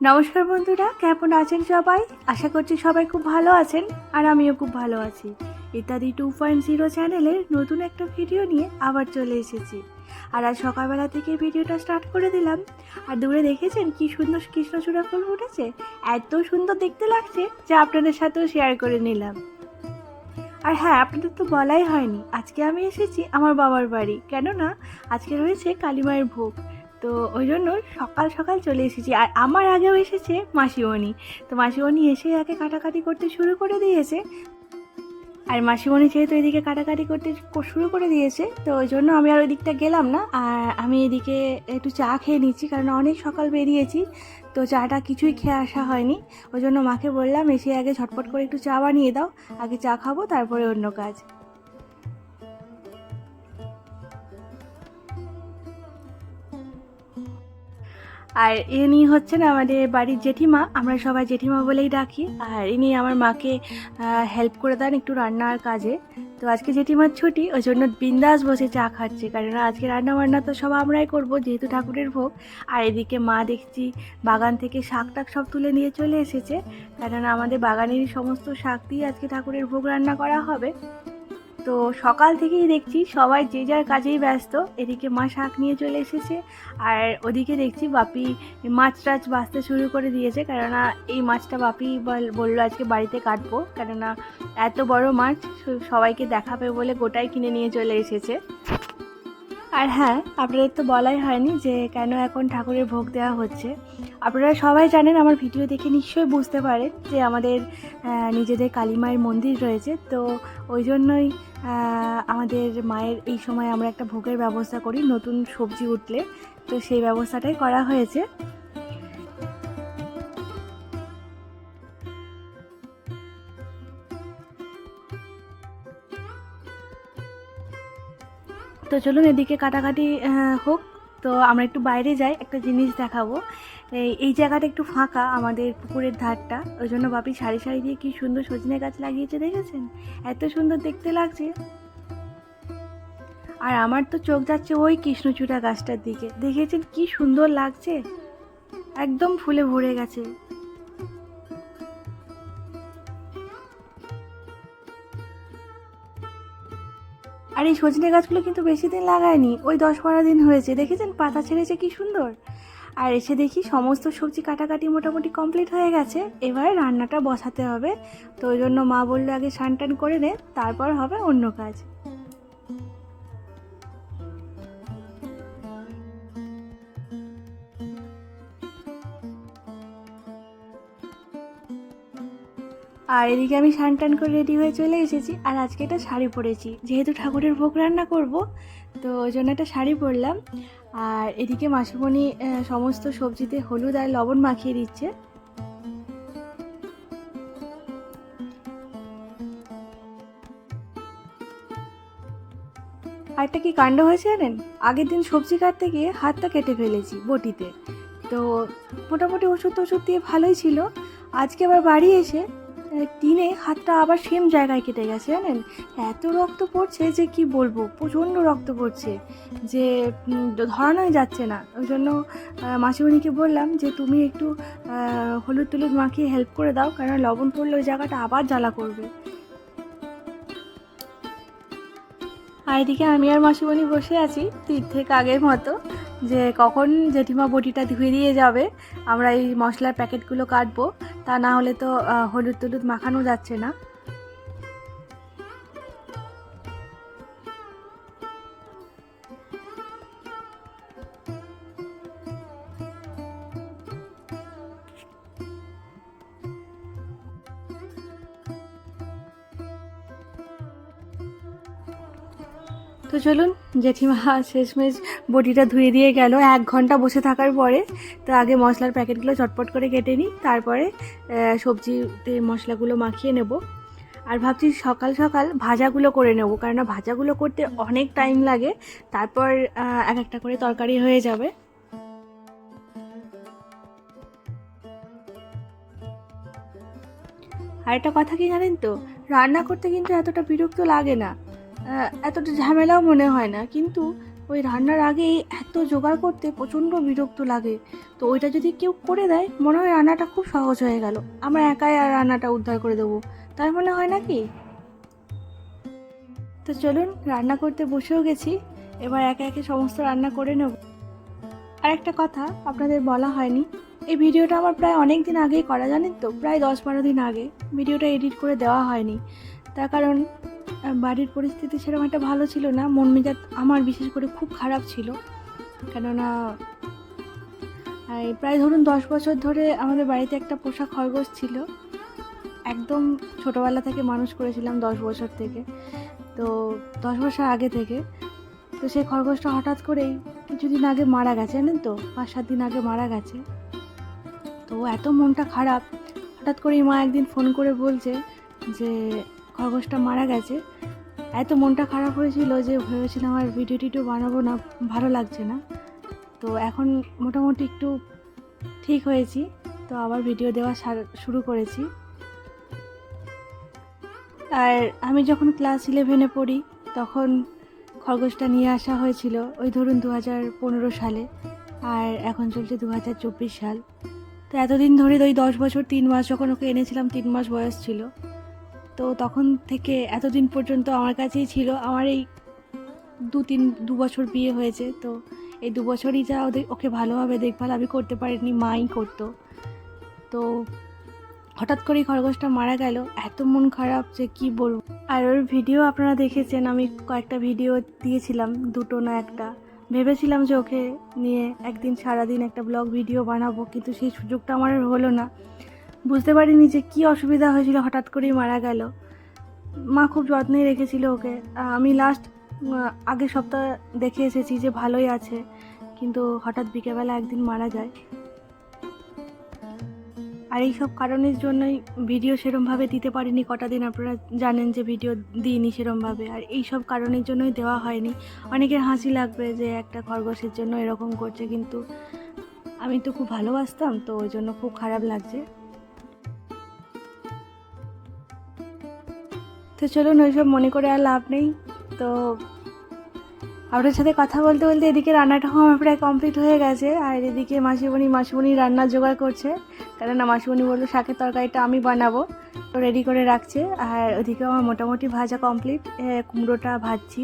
নমস্কার বন্ধুরা, কেমন আছেন সবাই? আশা করছি সবাই খুব ভালো আছেন আর আমিও খুব ভালো আছি। ইত্যাদি 2.0 চ্যানেলের নতুন একটা ভিডিও নিয়ে আবার চলে এসেছি। আর আজ সকালবেলা থেকে ভিডিওটা স্টার্ট করে দিলাম। আর দূরে দেখেছেন কি সুন্দর কৃষ্ণচূড়া ফুল ফুটেছে, এত সুন্দর দেখতে লাগছে যে আপনাদের সাথেও শেয়ার করে নিলাম। আর হ্যাঁ, আপনাদের তো বলাই হয়নি, আজকে আমি এসেছি আমার বাবার বাড়ি, কেননা আজকে রয়েছে কালী মায়ের ভোগ। তো ওই জন্য সকাল সকাল চলে এসেছি। আর আমার আগেও এসেছে মাসিমণি। তো মাসিমণি এসে আগে কাটাকাটি করতে শুরু করে দিয়েছে। আর মাসিমণি যেহেতু এদিকে কাটাকাটি করতে শুরু করে দিয়েছে, তো ওই জন্য আমি আর ওই দিকটা গেলাম না। আর আমি এদিকে একটু চা খেয়ে নিচ্ছি, কারণ অনেক সকাল বেরিয়েছি, তো চাটা কিছুই খেয়ে আসা হয়নি। ওই জন্য মাকে বললাম এসে আগে ঝটপট করে একটু চা বানিয়ে দাও, আগে চা খাবো তারপরে অন্য কাজ। আর ইনি হচ্ছেন আমাদের বাড়ির জেঠিমা, আমরা সবাই জেঠিমা বলেই ডাকি। আর ইনি আমার মাকে হেল্প করে দেন একটু রান্নার কাজে। তো আজকে জেঠিমার ছুটি, ওই জন্য বিন্দাস বসে চা খাচ্ছে, কারণ আজকে রান্না বান্না তো সব আমরাই করবো যেহেতু ঠাকুরের ভোগ। আর এদিকে মা দেখছি বাগান থেকে শাক টাক সব তুলে নিয়ে চলে এসেছে, কারণ আমাদের বাগানেরই সমস্ত শাক দিয়ে আজকে ঠাকুরের ভোগ রান্না করা হবে। তো সকাল থেকেই দেখছি সবাই যে যার কাজেই ব্যস্ত। এদিকে মা শাক নিয়ে চলে এসেছে, আর ওদিকে দেখছি বাপি মাছ টাছ বাছতে শুরু করে দিয়েছে, কেননা এই মাছটা বাপি বললো আজকে বাড়িতে কাটবো, কেননা এত বড় মাছ সবাইকে দেখাবে বলে গোটাই কিনে নিয়ে চলে এসেছে। আর হ্যাঁ, আপনাদের তো বলাই হয়নি যে কেন এখন ঠাকুরের ভোগ দেওয়া হচ্ছে। আপনারা সবাই জানেন, আমার ভিডিও দেখে নিশ্চয়ই বুঝতে পারেন যে আমাদের নিজেদের কালী মায়ের মন্দির রয়েছে। তো ওই জন্যই আমাদের মায়ের এই সময় আমরা একটা ভোগের ব্যবস্থা করি, নতুন সবজি উঠলে। তো সেই ব্যবস্থাটাই করা হয়েছে। তো চলুন এদিকে কাটাকাটি হোক। তো আমরা একটু বাইরে যাই, একটা জিনিস দেখাবো। এই জায়গাটা একটু ফাঁকা, আমাদের পুকুরের ধারটা, ওই জন্য বাপি সারি সারি দিয়ে কি সুন্দর সজনে গাছ লাগিয়েছে, দেখেছেন? এত সুন্দর দেখতে লাগছে। আর আমার তো চোখ যাচ্ছে ওই কৃষ্ণচূড়া গাছটার দিকে, দেখেছেন কি সুন্দর লাগছে, একদম ফুলে ভরে গেছে। আর এই সজনে গাছগুলো কিন্তু বেশি দিন লাগায়নি, ওই 10-12 দিন হয়েছে, দেখেছেন পাতা ছেড়েছে কি সুন্দর। আর এসে দেখি সমস্ত সবজি কাটাকাটি মোটামুটি কমপ্লিট হয়ে গেছে, এবার রান্নাটা বসাতে হবে। তো ওই জন্য মা বললো আগে স্নান টান করে নে, তারপর হবে অন্য কাজ। আর এদিকে আমি স্নান টান করে রেডি হয়ে চলে এসেছি। আর আজকে একটা শাড়ি পরেছি, যেহেতু ঠাকুরের ভোগ রান্না করব, তো ওই জন্য একটা শাড়ি পরলাম। আর এদিকে মাসিমণি সমস্ত সবজিতে হলুদ আর লবণ মাখিয়ে দিচ্ছে। আর একটা কি কাণ্ড হয়েছে জানেন, আগের দিন সবজি কাটতে গিয়ে হাতটা কেটে ফেলেছি বটিতে। তো মোটামুটি ওষুধ টষুধ দিয়ে ভালোই ছিল। আজকে আবার বাড়ি এসে টিনে হাতটা আবার সেম জায়গায় কেটে গেছে, জানেন? এত রক্ত পড়ছে যে কি বলবো, প্রচণ্ড রক্ত পড়ছে, যে ধরানোই যাচ্ছে না। ওই জন্য মাসিমণিকে বললাম যে তুমি একটু হলুদ টলুদ মাখিয়ে হেল্প করে দাও, কারণ লবণ পড়লে ওই জায়গাটা আবার জ্বালা করবে। আর এদিকে আমি আর মাসিমণি বসে আছি ঠিক আগের মতো, যে কখন জেঠিমা বটিটা ধুয়ে দিয়ে যাবে, আমরা এই মশলার প্যাকেটগুলো কাটবো, তা না হলে তো হলুদ টলুদ মাখানো যাচ্ছে না। তো চলুন, জেঠিমা শেষমেশ বটিটা ধুয়ে দিয়ে গেল 1 ঘন্টা বসে থাকার পরে। তো আগে মশলার প্যাকেটগুলো চটপট করে কেটে নিই, তারপরে সবজিতে মশলাগুলো মাখিয়ে নেব। আর ভাবছি সকাল সকাল ভাজাগুলো করে নেব, কারণ ভাজাগুলো করতে অনেক টাইম লাগে, তারপর এক একটা করে তরকারি হয়ে যাবে। আর একটা কথা কি জানেন তো, রান্না করতে কিন্তু এতটা বিরক্ত লাগে না, এতটা ঝামেলাও মনে হয় না, কিন্তু ওই রান্নার আগেই এত জোগাড় করতে প্রচণ্ড বিরক্ত লাগে। তো ওইটা যদি কেউ করে দেয় মনে হয় রান্নাটা খুব সহজ হয়ে গেল, আমরা একাই আর রান্নাটা উদ্ধার করে দেবো, তাই মনে হয় নাকি? তো চলুন, রান্না করতে বসেও গেছি, এবার একে একে সমস্ত রান্না করে নেব। আর একটা কথা আপনাদের বলা হয়নি, এই ভিডিওটা আমার প্রায় অনেক দিন আগেই করা, জানেন তো, প্রায় 10-12 দিন আগে। ভিডিওটা এডিট করে দেওয়া হয়নি, তার কারণ বাড়ির পরিস্থিতি সেরকম একটা ভালো ছিল না, মন মেজাজ আমার বিশেষ করে খুব খারাপ ছিল। কেননা প্রায় ধরুন 10 বছর ধরে আমাদের বাড়িতে একটা পোষা খরগোশ ছিল, একদম ছোটোবেলা থেকে মানুষ করেছিলাম 10 বছর থেকে, তো 10 বছর আগে থেকে। তো সেই খরগোশটা হঠাৎ করেই কিছুদিন আগে মারা গেছে, জানেন তো, 5-7 দিন আগে মারা গেছে। তো এত মনটা খারাপ, হঠাৎ করেই মা একদিন ফোন করে বলছে যে খরগোশটা মারা গেছে। এত মনটা খারাপ হয়েছিল যে ভেবেছিলাম আর ভিডিও টিডিও বানাবো না, ভালো লাগছে না। তো এখন মোটামুটি একটু ঠিক হয়েছি, তো আবার ভিডিও দেওয়া শুরু করেছি। আর আমি যখন ক্লাস 11-এ পড়ি তখন খরগোশটা নিয়ে আসা হয়েছিল, ওই ধরুন 2015 সালে, আর এখন চলছে 2024 সাল। তো এতদিন ধরে ওই 10 বছর 3 মাস, যখন ওকে এনেছিলাম 3 মাস বয়স ছিল, তো তখন থেকে এতদিন পর্যন্ত আমার কাছেই ছিল। আমার এই 2 বছর বিয়ে হয়েছে, তো এই 2 বছরই যা ওকে ভালোভাবে দেখভাল আমি করতে পারিনি, মাই করতো। তো হঠাৎ করেই খরগোশটা মারা গেল, এত মন খারাপ যে কি বলবো। আর ওর ভিডিও আপনারা দেখেছেন, আমি কয়েকটা ভিডিও দিয়েছিলাম, 2টো না 1টা। ভেবেছিলাম যে ওকে নিয়ে একদিন সারাদিন একটা ব্লগ ভিডিও বানাবো, কিন্তু সেই সুযোগটা আমার আর হলো না। বুঝতে পারিনি যে কি অসুবিধা হয়েছিল, হঠাৎ করেই মারা গেল। মা খুব যত্নে রেখেছিল ওকে। আমি লাস্ট আগের সপ্তাহ দেখে এসেছি যে ভালোই আছে, কিন্তু হঠাৎ বিকেলবেলা একদিন মারা যায়। আর এই সব কারণের জন্যই ভিডিও সেরমভাবে দিতে পারিনি কটা দিন, আপনারা জানেন যে ভিডিও দিইনি সেরমভাবে, আর এই সব কারণের জন্যই দেওয়া হয়নি। অনেকের হাসি লাগবে যে একটা খরগোশের জন্য এরকম করছে, কিন্তু আমি তো খুব ভালোবাসতাম, তো ওই জন্য খুব খারাপ লাগছে। তো চলুন, ওইসব মনে করে আর লাভ নেই। তো আপনার সাথে কথা বলতে বলতে এদিকে রান্নাটাও আমার প্রায় কমপ্লিট হয়ে গেছে, আর এদিকে মাসিমণি রান্নার জোগাড় করছে, কেননা মাসিমণি বললো শাকের তরকারিটা আমি বানাবো, তো রেডি করে রাখছে। আর ওদিকে আমার মোটামুটি ভাজা কমপ্লিট, কুমড়োটা ভাজছি।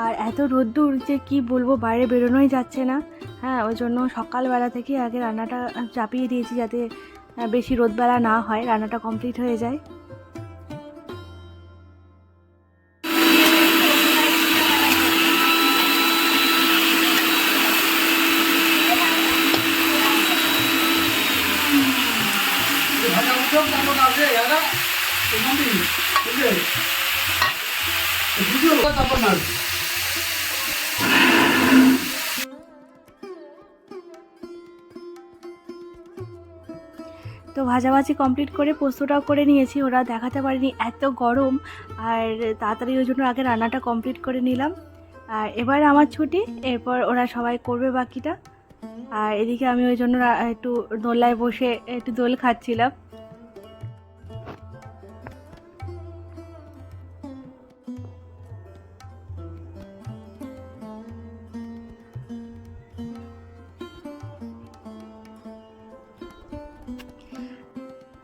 আর এত রোদ্দুর যে কি বলবো, বাইরে বেরোনোই যাচ্ছে না। হ্যাঁ, ওই জন্য সকালবেলা থেকে আগে রান্নাটা চাপিয়ে দিয়েছি, যাতে বেশি রোদবেলা না হয়, রান্নাটা কমপ্লিট হয়ে যায়। তো ভাজাভাজি কমপ্লিট করে পোস্তটাও করে নিয়েছি, ওরা দেখাতে পারিনি এত গরম, আর তাড়াতাড়ি ওই জন্য আগে রান্নাটা কমপ্লিট করে নিলাম। আর এবার আমার ছুটি, এরপর ওরা সবাই করবে বাকিটা। আর এদিকে আমি ওই জন্য একটু দোলায় বসে একটু দোল খাচ্ছিলাম।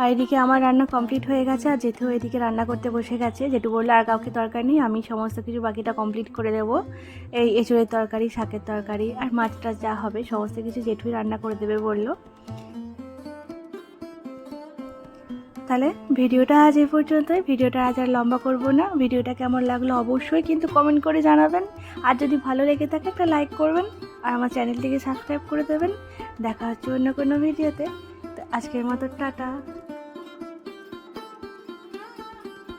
আর এদিকে আমার রান্না কমপ্লিট হয়ে গেছে, আর জেঠু এদিকে রান্না করতে বসে গেছে। জেঠু বললো আর কাউকে দরকার নেই, আমি সমস্ত কিছু বাকিটা কমপ্লিট করে দেবো। এই এঁচড়ের তরকারি, শাকের তরকারি আর মাছ টাছ যা হবে সমস্ত কিছু জেঠুই রান্না করে দেবে বললো। তাহলে ভিডিওটা আজ এই পর্যন্তই। ভিডিওটা আজ আর লম্বা করব না। ভিডিওটা কেমন লাগলো অবশ্যই কিন্তু কমেন্ট করে জানাবেন, আর যদি ভালো লেগে থাকে একটা লাইক করবেন, আর আমার চ্যানেলটিকে সাবস্ক্রাইব করে দেবেন। দেখা হচ্ছে অন্য কোনো ভিডিওতে। তো আজকের মতো টাটা।